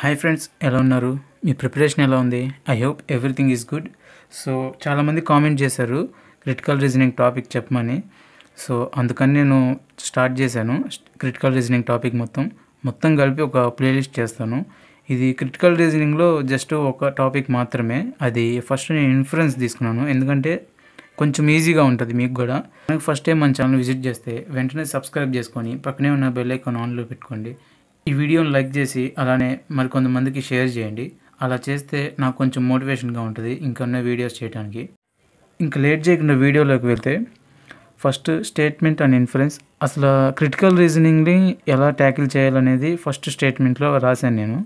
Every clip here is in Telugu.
హాయ్ ఫ్రెండ్స్, ఎలా ఉన్నారు? మీ ప్రిపరేషన్ ఎలా ఉంది? I hope everything is good. So చాలామంది కామెంట్ చేశారు క్రిటికల్ రీజనింగ్ టాపిక్ చెప్పమని. సో అందుకని నేను స్టార్ట్ చేశాను క్రిటికల్ రీజనింగ్ టాపిక్ మొత్తం కలిపి ఒక ప్లేలిస్ట్ చేస్తాను. ఇది క్రిటికల్ రీజనింగ్లో జస్ట్ ఒక టాపిక్ మాత్రమే. అది ఫస్ట్ నేను ఇన్ఫరెన్స్ తీసుకున్నాను, ఎందుకంటే కొంచెం ఈజీగా ఉంటుంది మీకు కూడా. మనకు ఫస్ట్ టైం మన ఛానల్ విజిట్ చేస్తే వెంటనే సబ్స్క్రైబ్ చేసుకొని పక్కనే ఉన్న బెల్ ఐకాన్ ఆన్లో పెట్టుకోండి. ఈ వీడియోని లైక్ చేసి అలానే మరికొంతమందికి షేర్ చేయండి. అలా చేస్తే నాకు కొంచెం మోటివేషన్గా ఉంటుంది ఇంకొన్న వీడియోస్ చేయడానికి. ఇంకా లేట్ చేయకుండా వీడియోలోకి వెళ్తే, ఫస్ట్ స్టేట్మెంట్ అండ్ ఇన్ఫరెన్స్. అసలు క్రిటికల్ రీజనింగ్ని ఎలా ట్యాకిల్ చేయాలనేది ఫస్ట్ స్టేట్మెంట్లో రాశాను నేను.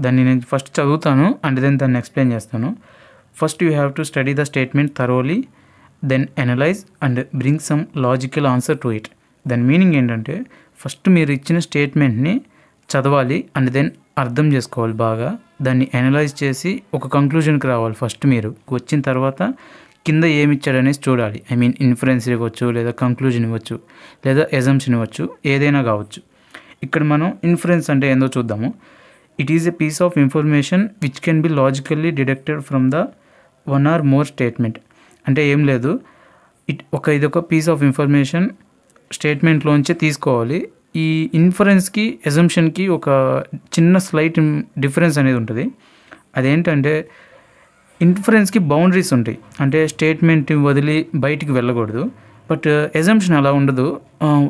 దాన్ని నేను ఫస్ట్ చదువుతాను అండ్ దెన్ దాన్ని ఎక్స్ప్లెయిన్ చేస్తాను. First you have to study the statement thoroughly, then analyse and bring some logical answer to it. దాని మీనింగ్ ఏంటంటే, ఫస్ట్ మీరు ఇచ్చిన స్టేట్మెంట్ని చదవాలి అండ్ దెన్ అర్థం చేసుకోవాలి బాగా. దాన్ని అనలైజ్ చేసి ఒక కంక్లూజన్కి రావాలి. ఫస్ట్ మీరు వచ్చిన తర్వాత కింద ఏమి ఇచ్చాడనేసి చూడాలి. ఐ మీన్ ఇన్ఫరెన్స్ ఇవ్వచ్చు, లేదా కంక్లూజన్ ఇవ్వచ్చు, లేదా ఎజంప్షన్ ఇవ్వచ్చు, ఏదైనా కావచ్చు. ఇక్కడ మనం ఇన్ఫరెన్స్ అంటే ఏందో చూద్దాము. It is a piece of information which can be logically deducted from the one or more statement. అంటే ఏం లేదు, ఇదొక పీస్ ఆఫ్ ఇన్ఫర్మేషన్ స్టేట్మెంట్లోంచే తీసుకోవాలి. ఈ ఇన్ఫరెన్స్కి ఎజంప్షన్కి ఒక చిన్న స్లైట్ డిఫరెన్స్ అనేది ఉంటుంది. అదేంటంటే, ఇన్ఫరెన్స్కి బౌండరీస్ ఉంటాయి. అంటే స్టేట్మెంట్ వదిలి బయటికి వెళ్ళకూడదు. బట్ ఎజంప్షన్ అలా ఉండదు.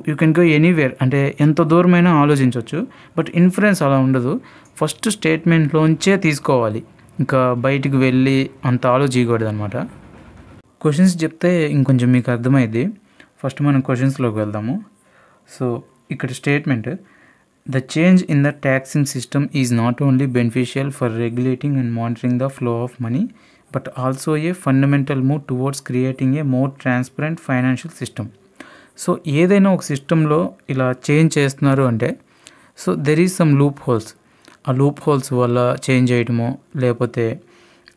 యూ కెన్ గో ఎనీవేర్, అంటే ఎంత దూరమైనా ఆలోచించవచ్చు. బట్ ఇన్ఫరెన్స్ అలా ఉండదు. ఫస్ట్ స్టేట్మెంట్లోంచే తీసుకోవాలి, ఇంకా బయటికి వెళ్ళి అంత ఆలోచించకూడదు అనమాట. క్వశ్చన్స్ చెప్తే ఇంకొంచెం మీకు అర్థమైంది. ఫస్ట్ మనం క్వశ్చన్స్లోకి వెళ్దాము. సో ఇక్కడ statement, the change in the taxing system is not only beneficial for regulating and monitoring the flow of money, but also a fundamental move towards creating a more transparent financial system. So ఏదైనా ఒక సిస్టంలో ఇలా చేంజ్ చేస్తున్నారు అంటే, so there is some loop holes. ఆ లూప్ హోల్స్ వల్ల చేంజ్ చేయటమో, లేకపోతే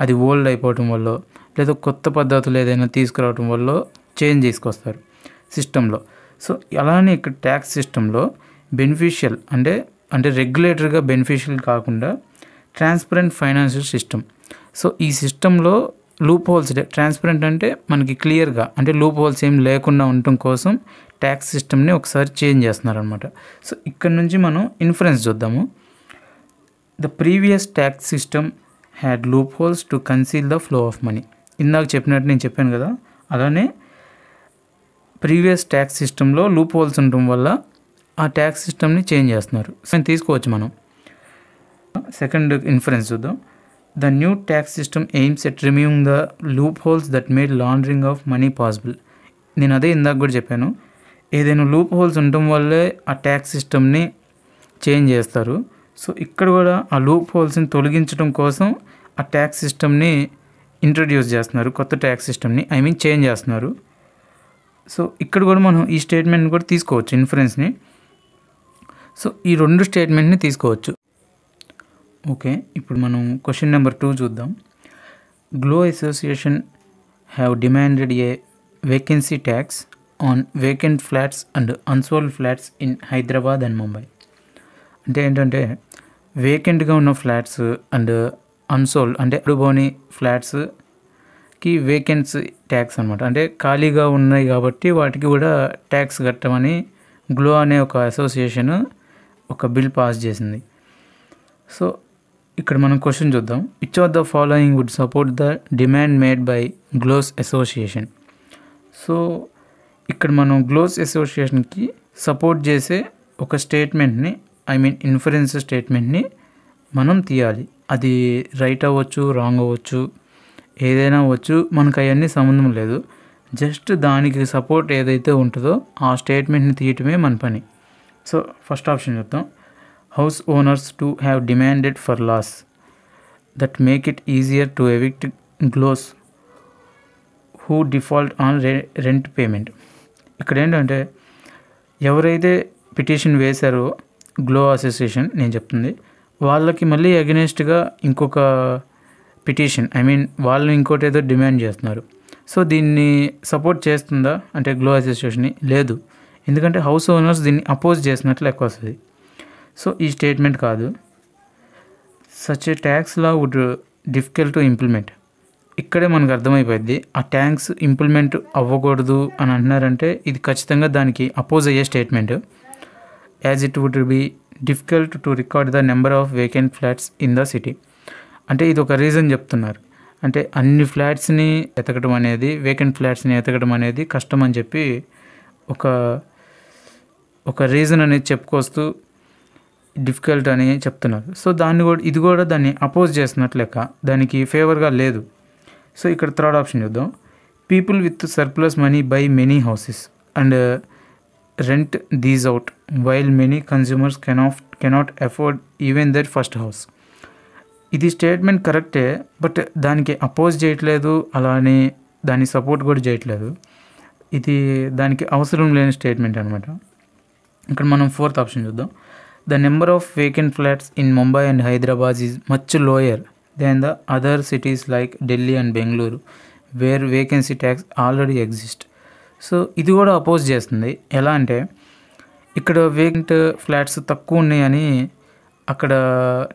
అది ఓల్డ్ అయిపోవటం వల్ల, లేదా కొత్త పద్ధతులు ఏదైనా తీసుకురావటం వల్ల చేంజ్ తీసుకొస్తారు సిస్టంలో. సో అలానే ఇక్కడ ట్యాక్స్ సిస్టంలో బెనిఫిషియల్ అంటే రెగ్యులేటర్గా బెనిఫిషియల్ కాకుండా ట్రాన్స్పరెంట్ ఫైనాన్షియల్ సిస్టమ్. సో ఈ సిస్టంలో లూప్ హోల్స్, ట్రాన్స్పరెంట్ అంటే మనకి క్లియర్గా, అంటే లూప్ హోల్స్ ఏం లేకుండా ఉండటం కోసం ట్యాక్స్ సిస్టమ్ని ఒకసారి చేంజ్ చేస్తున్నారనమాట. సో ఇక్కడ నుంచి మనం ఇన్ఫరెన్స్ చూద్దాము. The previous tax system had loop holes to conceal the flow of money. ఇందాక చెప్పినట్టు నేను చెప్పాను కదా, అలానే ప్రీవియస్ ట్యాక్స్ సిస్టంలో లూప్ హోల్స్ ఉండటం వల్ల ఆ ట్యాక్స్ సిస్టమ్ని చేంజ్ చేస్తున్నారు. సో తీసుకోవచ్చు మనం. సెకండ్ ఇన్ఫరెన్స్ చూద్దాం. The new tax system AIIMS at removing the loop holes that made laundering of money possible. నేను అదే ఇందాక కూడా చెప్పాను, ఏదైనా లూప్ హోల్స్ ఉండటం వల్లే ఆ ట్యాక్స్ సిస్టమ్ని చేంజ్ చేస్తారు. సో ఇక్కడ కూడా ఆ లూప్ హోల్స్ని తొలగించడం కోసం ఆ ట్యాక్స్ సిస్టమ్ని ఇంట్రడ్యూస్ చేస్తున్నారు, కొత్త ట్యాక్స్ సిస్టమ్ని చేంజ్ చేస్తున్నారు. సో ఇక్కడ కూడా మనం ఈ స్టేట్మెంట్ని కూడా తీసుకోవచ్చు, ఇన్ఫరెన్స్ని. సో ఈ రెండు స్టేట్మెంట్ని తీసుకోవచ్చు. ఓకే, ఇప్పుడు మనం క్వశ్చన్ నెంబర్ 2 చూద్దాం. Glow association have demanded A vacancy tax on vacant flats and unsold flats in Hyderabad and Mumbai. అంటే ఏంటంటే, వేకెంట్గా ఉన్న ఫ్లాట్స్ అండ్ అన్సోల్డ్ అంటే అడుబోని ఫ్లాట్స్కి వేకెన్సీ ట్యాక్స్ అనమాట. అంటే ఖాళీగా ఉన్నాయి కాబట్టి వాటికి కూడా ట్యాక్స్ కట్టమని గ్లో అనే ఒక అసోసియేషన్ ఒక బిల్ పాస్ చేసింది. సో ఇక్కడ మనం క్వశ్చన్ చూద్దాం. Which of the following would support the demand made by gloss association. So ఇక్కడ మనం గ్లోస్ అసోసియేషన్కి సపోర్ట్ చేసే ఒక స్టేట్మెంట్ని, ఇన్ఫరెన్స్ స్టేట్మెంట్ని మనం తీయాలి. అది రైట్ అవ్వచ్చు, రాంగ్ అవ్వచ్చు, ఏదైనా అవ్వచ్చు, మనకు అవన్నీ సంబంధం లేదు. జస్ట్ దానికి సపోర్ట్ ఏదైతే ఉంటుందో ఆ స్టేట్మెంట్ని తీయటమే మన పని. సో ఫస్ట్ ఆప్షన్ చూద్దాం. House owners to have demanded for laws that make it easier to evict gloss who default on rent payment. ఇక్కడ ఏంటంటే, ఎవరైతే పిటిషన్ వేశారో గ్లో అసోసియేషన్, నేను చెప్తుంది, వాళ్ళకి మళ్ళీ అగెనెస్ట్గా ఇంకొక పిటిషన్, వాళ్ళు ఇంకోటి ఏదో డిమాండ్ చేస్తున్నారు. సో దీన్ని సపోర్ట్ చేస్తుందా అంటే గ్లో అసోసియేషన్ని? లేదు, ఎందుకంటే హౌస్ ఓనర్స్ దీన్ని అపోజ్ చేసినట్లు లెక్క వస్తుంది. సో ఈ స్టేట్మెంట్ కాదు. Such a tax law would difficult to implement. ఇక్కడే మనకు అర్థమైపోద్ది ఆ ట్యాక్స్ ఇంప్లిమెంట్ అవ్వకూడదు అని అంటున్నారంటే ఇది ఖచ్చితంగా దానికి అపోజ్ అయ్యే statement. As it would be difficult to record the number of vacant flats in the city. అంటే ఇది ఒక రీజన్ చెప్తున్నారు. అంటే అన్ని ఫ్లాట్స్ని ఎతకడం అనేది, వేకెంట్ ఫ్లాట్స్ని ఎతకడం అనేది కష్టం అని చెప్పి ఒక రీజన్ అనేది చెప్పుకొస్తూ డిఫికల్ట్ అని చెప్తున్నారు. సో ఇది కూడా దాన్ని అపోజ్ చేస్తున్నట్లు లెక్క, దానికి ఫేవర్గా లేదు. సో ఇక్కడ థర్డ్ ఆప్షన్ చూద్దాం. People with surplus money buy many houses and rent these out while many consumers cannot afford even their first house. ఇది స్టేట్మెంట్ కరెక్టే, బట్ దానికి అపోజ్ చేయట్లేదు, అలానే దాన్ని సపోర్ట్ కూడా చేయట్లేదు. ఇది దానికి అవసరం లేని స్టేట్మెంట్ అనమాట. ఇక్కడ మనం ఫోర్త్ ఆప్షన్ చూద్దాం. The number of vacant flats in Mumbai and Hyderabad is much lower than the other cities like Delhi and Bengaluru where vacancy tax already exist. So ఇది కూడా అపోజ్ చేస్తుంది. ఎలా అంటే ఇక్కడ వేకెంట్ ఫ్లాట్స్ తక్కువ ఉన్నాయని అక్కడ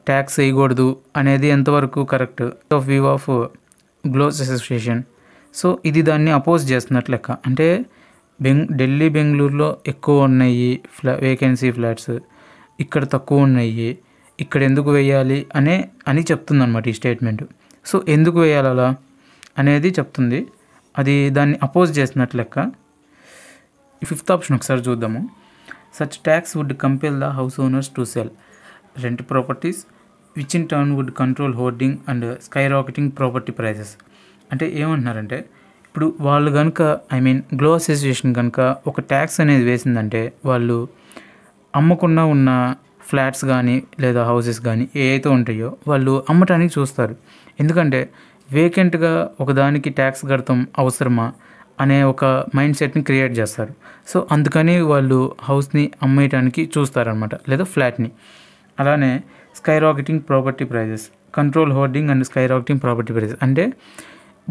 ట్యాక్స్ వేయకూడదు అనేది ఎంతవరకు correct of view of gloss association. So ఇది దాన్ని అపోజ్ చేస్తున్నట్లు లెక్క. అంటే ఢిల్లీ బెంగళూరులో ఎక్కువ ఉన్నాయి వేకెన్సీ ఫ్లాట్స్, ఇక్కడ తక్కువ ఉన్నాయి, ఇక్కడ ఎందుకు వేయాలి అని చెప్తుంది అనమాట ఈ స్టేట్మెంట్. సో ఎందుకు వేయాలి అలా అనేది చెప్తుంది, అది దాన్ని అపోజ్ చేస్తున్నట్లు లెక్క. ఫిఫ్త్ ఆప్షన్ ఒకసారి చూద్దాము. Such tax would compel the house owners to sell rent properties which in turn would control hoarding and sky rocketing property prices. అంటే ఏమంటున్నారంటే ఇప్పుడు వాళ్ళు కనుక గ్లో అసోసియేషన్ కనుక ఒక ట్యాక్స్ అనేది వేసిందంటే వాళ్ళు అమ్మకుండా ఉన్న ఫ్లాట్స్ కానీ లేదా హౌసెస్ కానీ ఏవైతే ఉంటాయో వాళ్ళు అమ్మటానికి చూస్తారు. ఎందుకంటే వేకెంట్గా ఒకదానికి ట్యాక్స్ కడతాం అవసరమా అనే ఒక మైండ్ సెట్ని క్రియేట్ చేస్తారు. సో అందుకని వాళ్ళు హౌస్ని అమ్మేయటానికి చూస్తారనమాట, లేదా ఫ్లాట్ని. అలానే sky rocketing property prices, control hoarding and sky rocketing property prices. అంటే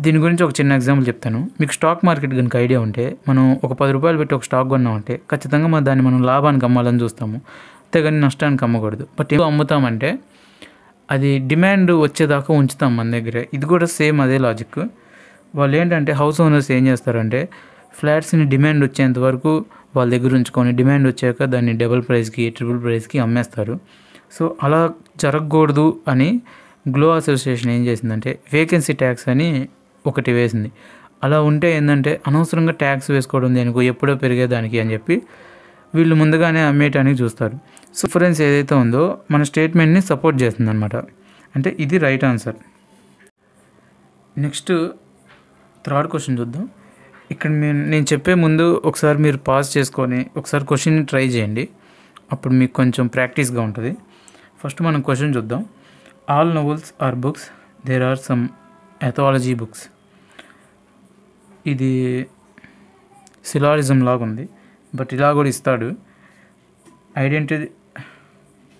దీని గురించి ఒక చిన్న ఎగ్జాంపుల్ చెప్తాను. మీకు స్టాక్ మార్కెట్ కనుక ఐడియా ఉంటే, మనం ఒక 10 రూపాయలు పెట్టి ఒక స్టాక్ కొన్నామంటే ఖచ్చితంగా దాన్ని మనం లాభానికి అమ్మాలని చూస్తాము, అంతేగాని నష్టానికి అమ్మకూడదు. బట్ ఎందుకు అమ్ముతామంటే అది డిమాండ్ వచ్చేదాకా ఉంచుతాం మన దగ్గర. ఇది కూడా సేమ్ అదే లాజిక్. వాళ్ళు ఏంటంటే హౌస్ ఓనర్స్ ఏం చేస్తారంటే ఫ్లాట్స్ని డిమాండ్ వచ్చేంత వరకు వాళ్ళ దగ్గర ఉంచుకొని డిమాండ్ వచ్చాక దాన్ని డబుల్ ప్రైస్కి ట్రిపుల్ ప్రైస్కి అమ్మేస్తారు. సో అలా జరగకూడదు అని గ్లో అసోసియేషన్ ఏం చేసిందంటే వేకెన్సీ ట్యాక్స్ అని ఒకటి వేసింది. అలా ఉంటే ఏంటంటే అనవసరంగా ట్యాక్స్ వేసుకోవడం దేనికో, ఎప్పుడో పెరిగేదానికి అని చెప్పి వీళ్ళు ముందుగానే అమ్మేయటానికి చూస్తారు. సో డిఫరెన్స్ ఏదైతే ఉందో మన స్టేట్మెంట్ని సపోర్ట్ చేస్తుంది అనమాట. అంటే ఇది right answer. Next third question చూద్దాం. ఇక్కడ నేను చెప్పే ముందు ఒకసారి మీరు పాజ్ చేసుకొని ఒకసారి క్వశ్చన్ని ట్రై చేయండి, అప్పుడు మీకు కొంచెం ప్రాక్టీస్గా ఉంటుంది. ఫస్ట్ మనం క్వశ్చన్ చూద్దాం. All novels are books, there are some anthology books. ఇది సిలారిజం లాగా ఉంది, బట్ ఇలా కూడా ఇస్తాడు.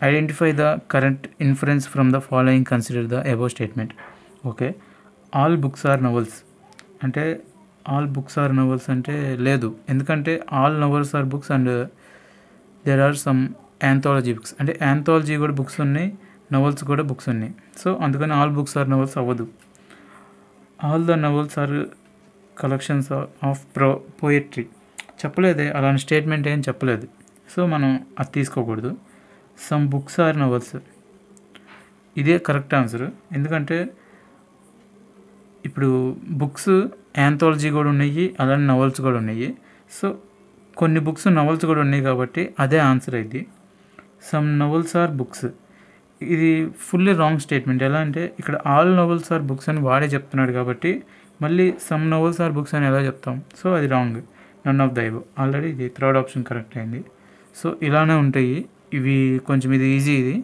Identify the correct inference from the following, consider the above statement. Okay, all books are novels అంటే ఆల్ బుక్స్ ఆర్ నవల్స్ అంటే లేదు, ఎందుకంటే all novels are books and there are some anthology books. అంటే యాంథాలజీ కూడా బుక్స్ ఉన్నాయి, నవల్స్ కూడా బుక్స్ ఉన్నాయి. సో అందుకని ఆల్ బుక్స్ ఆర్ నవల్స్ అవ్వదు. All the novels are collections of poetry చెప్పలేదే, అలాంటి స్టేట్మెంట్ ఏం చెప్పలేదు. సో మనం అది తీసుకోకూడదు. సమ్ బుక్స్ ఆర్ నవల్స్, ఇదే కరెక్ట్ ఆన్సర్. ఎందుకంటే ఇప్పుడు బుక్స్ యాంథాలజీ కూడా ఉన్నాయి, అలానే నవల్స్ కూడా ఉన్నాయి. సో కొన్ని బుక్స్ నవల్స్ కూడా ఉన్నాయి కాబట్టి అదే ఆన్సర్ అయింది. సమ్ నవల్స్ ఆర్ బుక్స్, ఇది ఫుల్లీ రాంగ్ స్టేట్మెంట్. ఎలా అంటే ఇక్కడ ఆల్ నవల్స్ ఆర్ బుక్స్ అని వాడే చెప్తున్నాడు కాబట్టి మళ్ళీ సమ్ నవల్స్ ఆర్ బుక్స్ అని ఎలా చెప్తాం? సో అది wrong. None of the above. Already ఇది థర్డ్ ఆప్షన్ కరెక్ట్ అయింది. సో ఇలానే ఉంటాయి ఇవి, కొంచెం ఇది ఈజీ ఇది.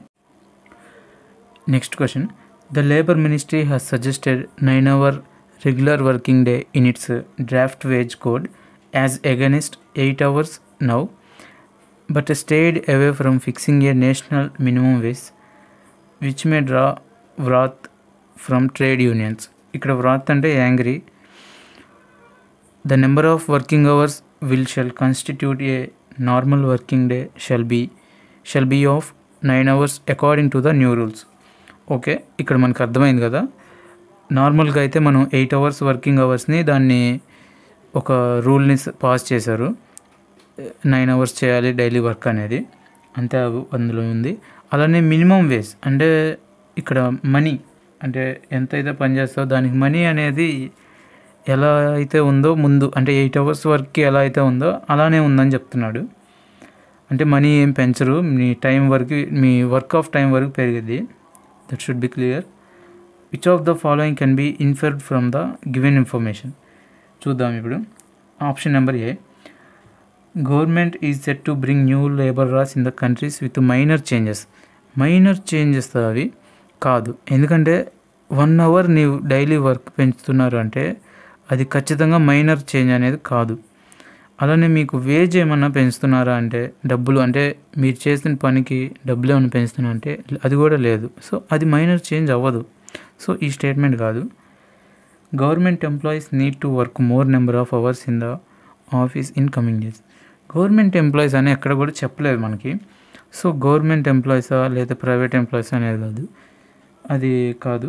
Next question. The labour ministry has suggested 9 hour regular working day in its draft wage code as against 8 hours now, but stayed away from fixing a national minimum wage which may draw wrath from trade unions. ఇక్కడ వ్రాత్ అంటే angry. The number of working hours shall constitute a normal working day shall be of 9 hours according to the new rules. Okay, ఇక్కడ మనకు అర్థమైంది కదా. నార్మల్గా అయితే మనం 8 అవర్స్ వర్కింగ్ అవర్స్ని దాన్ని ఒక రూల్ని పాస్ చేశారు. 9 అవర్స్ చేయాలి డైలీ వర్క్ అనేది, అంతే అందులో ఉంది. అలానే మినిమం వేజ్ అంటే ఇక్కడ మనీ అంటే ఎంతైతే పని చేస్తావో దానికి మనీ అనేది ఎలా అయితే ఉందో ముందు, అంటే 8 అవర్స్ వర్క్కి ఎలా అయితే ఉందో అలానే ఉందని చెప్తున్నాడు. అంటే మనీ ఏం పెంచరు, మీ టైం వరకు, మీ వర్క్ ఆఫ్ టైం వరకు పెరిగింది. That should be clear. Which of the following can be inferred from the given information. చూద్దాం ఇప్పుడు. Option number A, government is set to bring new labour laws in the countries with minor changes. Minor changes అవి కాదు, ఎందుకంటే 1 అవర్ నీవు డైలీ వర్క్ పెంచుతున్నారు అంటే అది ఖచ్చితంగా మైనర్ చేంజ్ అనేది కాదు. అలానే మీకు వేజ్ ఏమన్నా పెంచుతున్నారా అంటే డబ్బులు, అంటే మీరు చేసిన పనికి డబ్బులు ఏమైనా పెంచుతున్నా అంటే అది కూడా లేదు. సో అది మైనర్ చేంజ్ అవ్వదు. సో ఈ స్టేట్మెంట్ కాదు. Government employees need to work more number of hours in the office in coming years. Government employees అని ఎక్కడ కూడా చెప్పలేదు మనకి. సో గవర్నమెంట్ ఎంప్లాయీసా లేదా ప్రైవేట్ ఎంప్లాయీస్ అనేది కాదు, అది కాదు.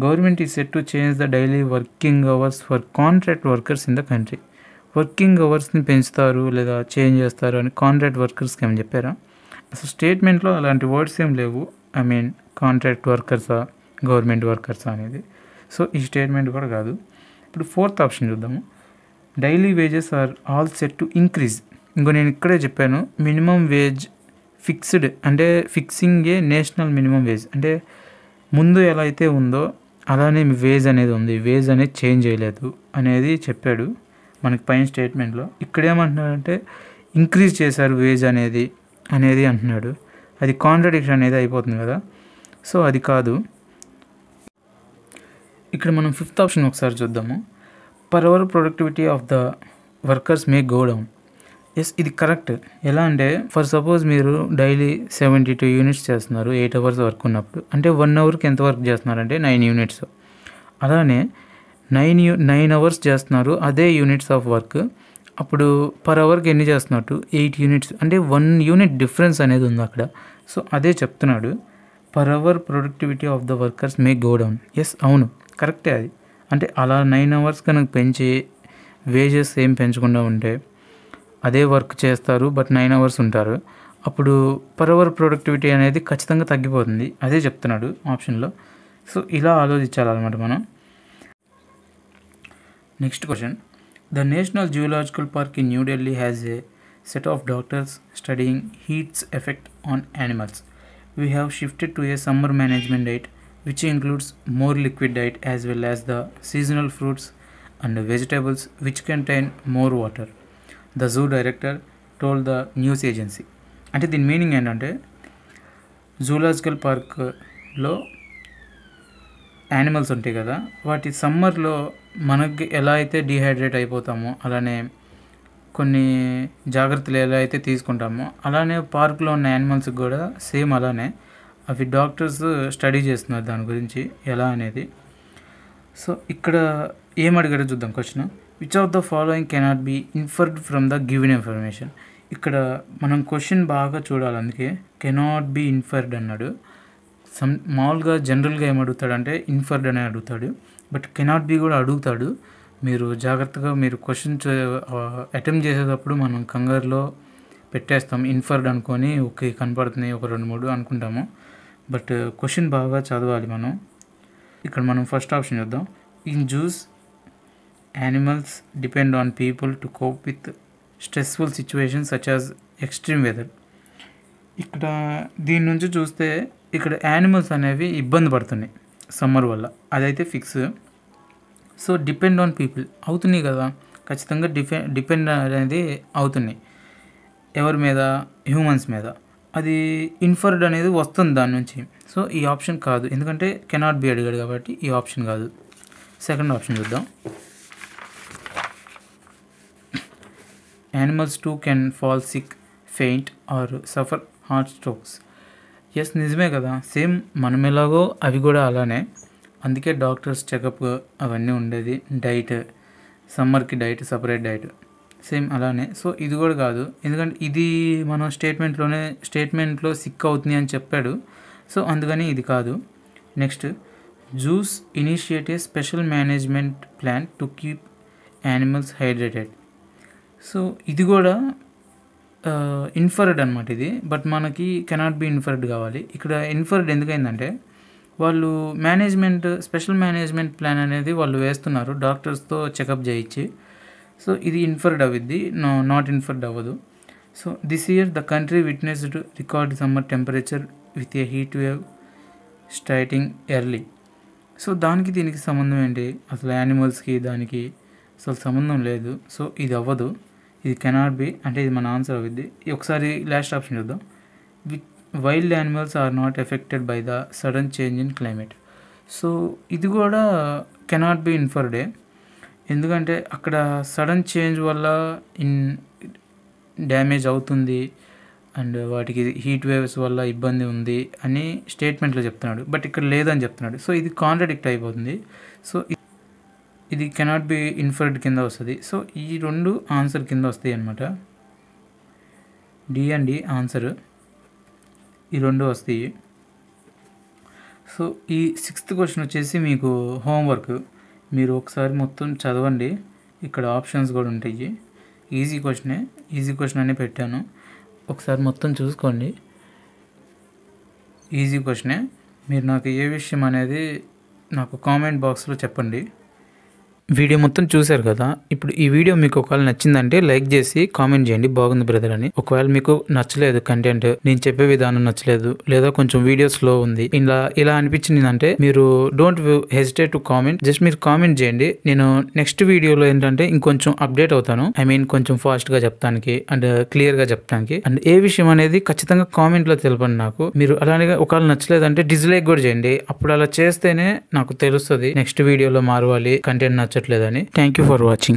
Government is set to change the daily working hours for contract workers in the country. Working అవర్స్ని పెంచుతారు లేదా చేంజ్ చేస్తారు అని కాంట్రాక్ట్ వర్కర్స్కి ఏమని చెప్పారా? అసలు స్టేట్మెంట్లో అలాంటి వర్డ్స్ ఏం లేవు. ఐ మీన్ కాంట్రాక్ట్ వర్కర్సా గవర్నమెంట్ వర్కర్సా అనేది. సో ఈ స్టేట్మెంట్ కూడా కాదు. ఇప్పుడు 4th ఆప్షన్ చూద్దాము. Daily wages are all set to increase. ఇంకో నేను ఇక్కడే చెప్పాను, మినిమం వేజ్ ఫిక్స్డ్, అంటే fixing a national minimum wage, అంటే ముందు ఎలా అయితే ఉందో అలానే వేజ్ అనేది ఉంది, వేజ్ అనేది చేంజ్ చేయలేదు అనేది చెప్పాడు మనకి పైన స్టేట్మెంట్లో. ఇక్కడ ఏమంటున్నాడంటే ఇంక్రీజ్ చేశారు వేజ్ అనేది అంటున్నాడు. అది కాంట్రడిక్షన్ అనేది అయిపోతుంది కదా. సో అది కాదు. ఇక్కడ మనం 5th ఆప్షన్ ఒకసారి చూద్దాము. Per hour productivity of the workers may go down. Yes, ఇది కరెక్ట్. ఎలా అంటే ఫర్ సపోజ్ మీరు డైలీ 72 యూనిట్స్ చేస్తున్నారు 8 అవర్స్ వర్క్ ఉన్నప్పుడు, అంటే 1 అవర్కి ఎంత వర్క్ చేస్తున్నారంటే 9 యూనిట్స్. అలానే 9 అవర్స్ చేస్తున్నారు అదే యూనిట్స్ ఆఫ్ వర్క్, అప్పుడు పర్ అవర్కి ఎన్ని చేస్తున్నట్టు 8 యూనిట్స్, అంటే 1 యూనిట్ డిఫరెన్స్ అనేది ఉంది అక్కడ. సో అదే చెప్తున్నాడు, per hour productivity of the workers may go down. Yes, అవును, కరెక్టే అది. అంటే అలా 9 అవర్స్ కనుక పెంచి వేజెస్ ఏం పెంచకుండా ఉంటే అదే వర్క్ చేస్తారు బట్ 9 అవర్స్ ఉంటారు, అప్పుడు పర్ అవర్ ప్రొడక్టివిటీ అనేది ఖచ్చితంగా తగ్గిపోతుంది. అదే చెప్తున్నాడు ఆప్షన్లో. సో ఇలా ఆలోచించాలన్నమాట మనం. Next question. The national geological park in New Delhi has a set of doctors studying heats effect on animals. We have shifted to A summer management diet which includes more liquid diet as well as the seasonal fruits and vegetables which contain more water, the zoo director told the news agency. అంటే దీని మీనింగ్ ఏంటంటే జూలాజికల్ పార్క్లో యానిమల్స్ ఉంటాయి కదా, వాటి సమ్మర్లో మనకి ఎలా అయితే డీహైడ్రేట్ అయిపోతామో అలానే కొన్ని జాగ్రత్తలు ఎలా అయితే తీసుకుంటామో అలానే పార్క్లో ఉన్న యానిమల్స్కి కూడా సేమ్ అలానే అవి డాక్టర్స్ స్టడీ చేస్తున్నారు దాని గురించి ఎలా అనేది. సో ఇక్కడ ఏం అడిగాడో చూద్దాం question. Which of the following cannot be inferred from the given information. ఇక్కడ మనం క్వశ్చన్ బాగా చూడాలి, అందుకే కెనాట్ బి ఇన్ఫర్డ్ అన్నాడు. మామూలుగా జనరల్గా ఏం అడుగుతాడంటే ఇన్ఫర్డ్ అని అడుగుతాడు, బట్ కెనాట్ బి కూడా అడుగుతాడు. మీరు జాగ్రత్తగా మీరు క్వశ్చన్ అటెంప్ట్ చేసేటప్పుడు మనం కంగారులో పెట్టేస్తాం, ఇన్ఫర్డ్ అనుకొని ఓకే కనపడుతున్నాయి ఒక 2-3 అనుకుంటాము, బట్ క్వశ్చన్ బాగా చదవాలి మనం. ఇక్కడ మనం ఫస్ట్ ఆప్షన్ చూద్దాం. In zoos animals depend on people to cope with stressful situations such as extreme weather. ఇక్కడ దీని నుంచి చూస్తే ఇక్కడ యానిమల్స్ అనేవి ఇబ్బంది పడుతున్నాయి సమ్మర్ వల్ల, అదైతే fix. So depend on people అవుతున్నాయి కదా, ఖచ్చితంగా డిపెండ్ అనేది అవుతున్నాయి. ఎవరి మీద? హ్యూమన్స్ మీద. అది ఇన్ఫర్డ్ అనేది వస్తుంది దాని నుంచి. సో ఈ ఆప్షన్ కాదు, ఎందుకంటే కెనాట్ బి అడిగాడు కాబట్టి ఈ ఆప్షన్ కాదు. సెకండ్ ఆప్షన్ చూద్దాం. Animals too can fall sick, faint or suffer heart strokes. Yes, నిజమే కదా, సేమ్ మనం ఎలాగో అవి కూడా అలానే, అందుకే డాక్టర్స్ చెకప్ అవన్నీ ఉండేది. డైట్, సమ్మర్కి డైట్, సపరేట్ డైట్, సేమ్ అలానే. సో ఇది కూడా కాదు, ఎందుకంటే ఇది మనం స్టేట్మెంట్లో సిక్ అవుతుంది అని చెప్పాడు. సో అందుకని ఇది కాదు. Next juice initiate A special management plan to keep animals hydrated. So ఇది కూడా ఇన్ఫర్డ్ అనమాట ఇది, బట్ మనకి కెనాట్ బి ఇన్ఫర్డ్ కావాలి. ఇక్కడ ఇన్ఫర్డ్ ఎందుకైందంటే వాళ్ళు స్పెషల్ మేనేజ్మెంట్ ప్లాన్ అనేది వాళ్ళు వేస్తున్నారు డాక్టర్స్తో చెకప్ చేయించి. సో ఇది ఇన్ఫర్డ్ అవ్విద్ది, నాట్ ఇన్ఫర్డ్ అవ్వదు. So this year the country witnessed record summer temperature with a heat wave starting early. So దానికి దీనికి సంబంధం ఏంటి? అసలు యానిమల్స్కి దానికి అసలు సంబంధం లేదు. సో ఇది అవ్వదు, ఇది కెనాట్ బి, అంటే ఇది మన ఆన్సర్ అవ్విద్ది. ఒకసారి లాస్ట్ ఆప్షన్ చూద్దాం. Wild animals are not affected by the sudden change in climate. So ఇది కూడా కెనాట్ బి ఇన్ఫర్డే, ఎందుకంటే అక్కడ సడన్ చేంజ్ వల్ల డ్యామేజ్ అవుతుంది అండ్ వాటికి హీట్ వేవ్స్ వల్ల ఇబ్బంది ఉంది అని స్టేట్మెంట్లో చెప్తున్నాడు, బట్ ఇక్కడ లేదని చెప్తున్నాడు. సో ఇది కాంట్రడిక్ట్ అయిపోతుంది. సో ఇది కెనాట్ బి ఇన్ఫర్డ్ కింద వస్తుంది. సో ఈ రెండు ఆన్సర్ కింద వస్తాయి అన్నమాట. డి అండ్ డి ఆన్సర్, ఈ రెండు వస్తాయి. సో ఈ 6th క్వశ్చన్ వచ్చేసి మీకు హోంవర్క్, మీరు ఒకసారి మొత్తం చదవండి. ఇక్కడ ఆప్షన్స్ కూడా ఉంటాయి. ఈజీ క్వశ్చన్ అనే పెట్టాను, ఒకసారి మొత్తం చూసుకోండి. ఈజీ క్వశ్చనే. మీరు నాకు ఏ విషయం అనేది నాకు కామెంట్ బాక్స్లో చెప్పండి. వీడియో మొత్తం చూశారు కదా. ఇప్పుడు ఈ వీడియో మీకు ఒకవేళ నచ్చిందంటే లైక్ చేసి కామెంట్ చేయండి బాగుంది బ్రదర్ అని. ఒకవేళ మీకు నచ్చలేదు, కంటెంట్ నేను చెప్పే విధానం నచ్చలేదు, లేదా కొంచెం వీడియో స్లో ఉంది, ఇలా అనిపించిందంటే మీరు don't hesitate to comment. Just మీరు కామెంట్ చేయండి. నేను నెక్స్ట్ వీడియోలో ఏంటంటే ఇంకొంచెం అప్డేట్ అవుతాను. కొంచెం ఫాస్ట్గా చెప్తానికి అండ్ క్లియర్గా చెప్తానికి. అండ్ ఏ విషయం అనేది ఖచ్చితంగా కామెంట్లో తెలపండి నాకు. మీరు అలానే ఒకవేళ నచ్చలేదంటే డిస్లైక్ కూడా చేయండి. అప్పుడు అలా చేస్తేనే నాకు తెలుస్తుంది నెక్స్ట్ వీడియోలో మారవాలి, కంటెంట్ నచ్చట్లేదని. Thank you for watching.